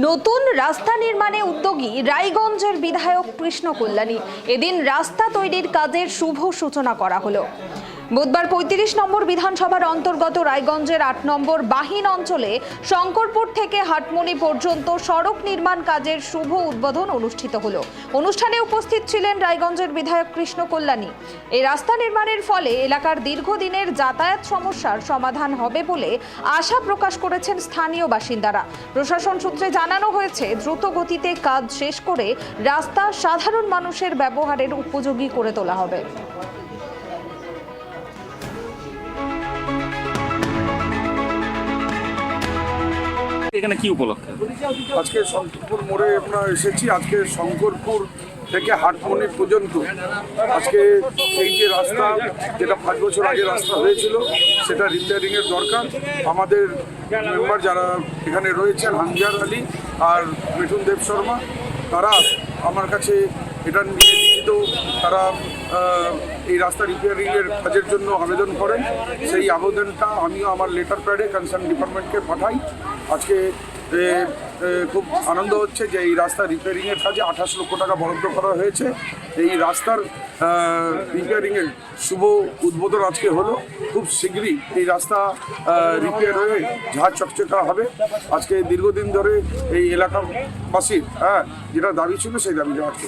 নতুন রাস্তা নির্মাণে উদ্যোগী রায়গঞ্জের বিধায়ক কৃষ্ণ কল্যাণী। এদিন রাস্তা তৈরির কাজের শুভ সূচনা করা হলো। বুধবার ৩৫ নম্বর বিধানসভার অন্তর্গত রায়গঞ্জের ৮ নম্বর বাহিন অঞ্চলে শঙ্করপুর থেকে হাটমনি পর্যন্ত সড়ক নির্মাণ কাজের শুভ উদ্বোধন অনুষ্ঠিত হলো। অনুষ্ঠানে উপস্থিত ছিলেন রায়গঞ্জের বিধায়ক কৃষ্ণ কল্যাণী। এই রাস্তা নির্মাণের ফলে এলাকার দীর্ঘদিনের যাতায়াত সমস্যার সমাধান হবে বলে আশা প্রকাশ করেছেন স্থানীয় বাসিন্দারা। প্রশাসন সূত্রে জানানো হয়েছে, দ্রুত গতিতে কাজ শেষ করে রাস্তা সাধারণ মানুষের ব্যবহারের উপযোগী করে তোলা হবে। এখানে কি উপলক্ষে? আজকে শঙ্করপুর মোড়ে আমরা এসেছি। আজকে শঙ্করপুর থেকে হাটমনি পর্যন্ত আজকে এই যে রাস্তা, যেটা 5 বছর আগে রাস্তা হয়েছিল, সেটা রিপেয়ারিংয়ের দরকার। আমাদের মেম্বার যারা এখানে রয়েছেন, হানজার আলী আর মিঠুন দেব শর্মা, তারা আমার কাছে এটা নিয়ে লিখিত তারা এই রাস্তা রিপেয়ারিংয়ের কাজের জন্য আবেদন করেন। সেই আবেদনটা আমিও আমার লেটার প্যাডে কনসার্ন ডিপার্টমেন্টকে পাঠাই। আজকে খুব আনন্দ হচ্ছে যে এই রাস্তা রিপেয়ারিংয়ের কাজে 28 লক্ষ টাকা বরাদ্দ করা হয়েছে। এই রাস্তার রিপেয়ারিংয়ের শুভ উদ্বোধন আজকে হলো। খুব শীঘ্রই এই রাস্তা রিপেয়ার হয়ে ঝাঁ চকচকা হবে। আজকে দীর্ঘদিন ধরে এই এলাকাবাসীর যেটা দাবি ছিল, সেই দাবিটা আজকে